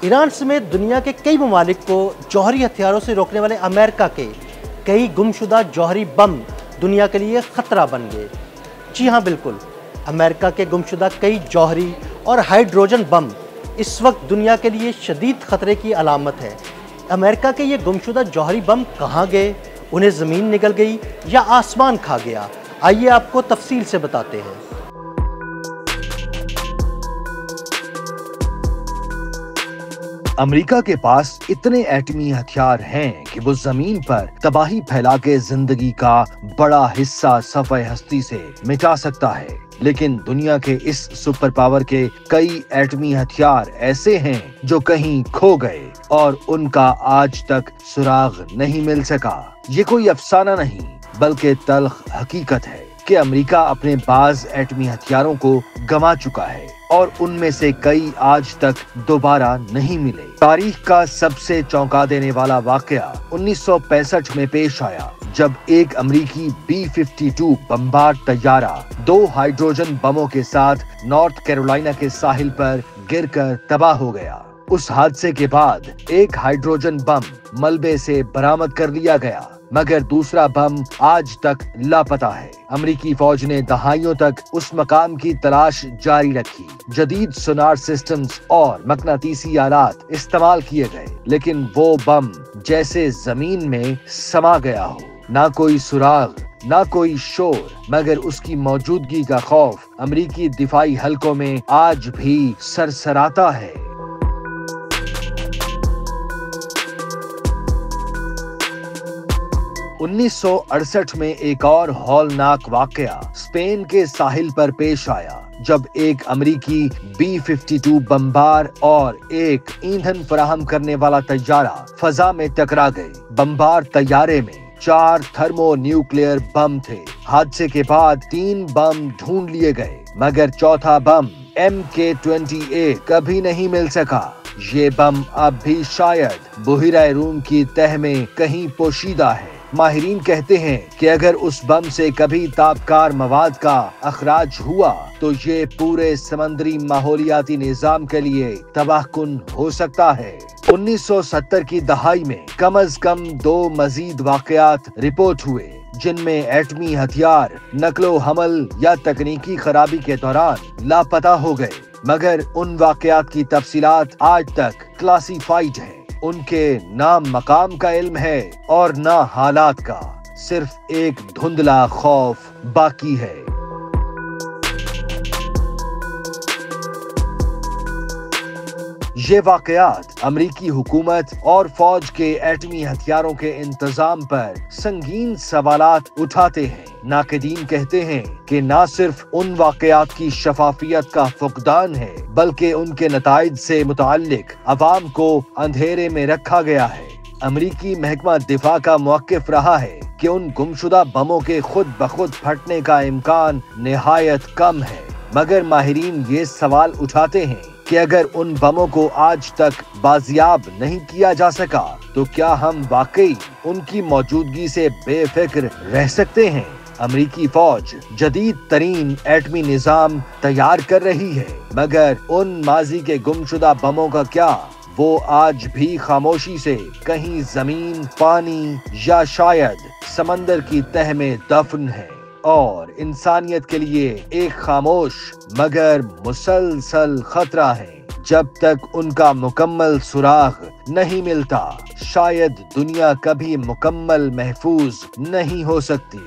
Iran समेत दुनिया के कई ममालिक को जौहरी हथियारों से रोकने वाले अमेरिका के कई गुमशुदा जौहरी बम दुनिया के लिए खतरा बन गए। जी हाँ, बिल्कुल, अमेरिका के गुमशुदा कई जौहरी और हाइड्रोजन बम इस वक्त दुनिया के लिए शदीद खतरे की अलामत है। अमेरिका के ये गुमशुदा जौहरी बम कहाँ गए? उन्हें ज़मीन निगल गई या आसमान खा गया? आइए आपको तफसील से बताते हैं। अमेरिका के पास इतने एटमी हथियार हैं कि वो जमीन पर तबाही फैला के जिंदगी का बड़ा हिस्सा सफ़े हस्ती से मिटा सकता है। लेकिन दुनिया के इस सुपर पावर के कई एटमी हथियार ऐसे हैं जो कहीं खो गए और उनका आज तक सुराग नहीं मिल सका। ये कोई अफसाना नहीं बल्कि तल्ख हकीकत है कि अमेरिका अपने बाज एटमी हथियारों को गंवा चुका है और उनमें से कई आज तक दोबारा नहीं मिले। तारीख का सबसे चौंका देने वाला वाकया 1965 में पेश आया, जब एक अमेरिकी B-52 बमबार तैयारा 2 हाइड्रोजन बमों के साथ नॉर्थ कैरोलिना के साहिल पर गिरकर तबाह हो गया। उस हादसे के बाद एक हाइड्रोजन बम मलबे से बरामद कर लिया गया, मगर दूसरा बम आज तक लापता है। अमेरिकी फौज ने दहाइयों तक उस मकाम की तलाश जारी रखी। जदीद सोनार सिस्टम्स और मकनातीसी आलात इस्तेमाल किए गए, लेकिन वो बम जैसे जमीन में समा गया हो। ना कोई सुराग, ना कोई शोर, मगर उसकी मौजूदगी का खौफ अमेरिकी दिफाई हलकों में आज भी सरसराता है। 1968 में एक और हौलनाक वाकया स्पेन के साहिल पर पेश आया, जब एक अमेरिकी B-52 बमबार और एक ईंधन फराहम करने वाला तैयारा फजा में टकरा गए। बमबार तैयारे में 4 थर्मो न्यूक्लियर बम थे। हादसे के बाद 3 बम ढूंढ लिए गए, मगर चौथा बम MK-20A कभी नहीं मिल सका। ये बम अब भी शायद बुहिरा रूम की तह में कहीं पोशीदा है। माहिरीन कहते हैं कि अगर उस बम से कभी तापकार मवाद का अखराज हुआ तो ये पूरे समंदरी माहौलियाती निजाम के लिए तबाहकुन हो सकता है। 1970 की दहाई में कम अज कम 2 मजीद वाकयात रिपोर्ट हुए, जिनमें एटमी हथियार नकलो हमल या तकनीकी खराबी के दौरान लापता हो गए, मगर उन वाकयात की तफसीलात आज तक क्लासिफाइड है। उनके ना मकाम का इल्म है और ना हालात का, सिर्फ एक धुंधला खौफ बाकी है। ये वाकयात अमेरिकी हुकूमत और फौज के एटमी हथियारों के इंतजाम पर संगीन सवालात उठाते हैं। नाक़दीन कहते हैं कि न सिर्फ उन वाकयात की शफाफियत का फुकदान है, बल्कि उनके नताइज से मुताल्लिक अवाम को अंधेरे में रखा गया है। अमेरिकी महकमा दिफा का मौक़िफ़ रहा है कि उन गुमशुदा बमों के खुद ब खुद फटने का इम्कान निहायत कम है, मगर माहिरीन ये सवाल उठाते हैं कि अगर उन बमों को आज तक बाजियाब नहीं किया जा सका तो क्या हम वाकई उनकी मौजूदगी से बेफिक्र रह सकते हैं? अमेरिकी फौज जदीद तरीन एटमी निजाम तैयार कर रही है, मगर उन माजी के गुमशुदा बमों का क्या? वो आज भी खामोशी से कहीं जमीन, पानी या शायद समंदर की तह में दफन है और इंसानियत के लिए एक खामोश मगर मुसलसल खतरा है। जब तक उनका मुकम्मल सुराग नहीं मिलता, शायद दुनिया कभी मुकम्मल महफूज नहीं हो सकती।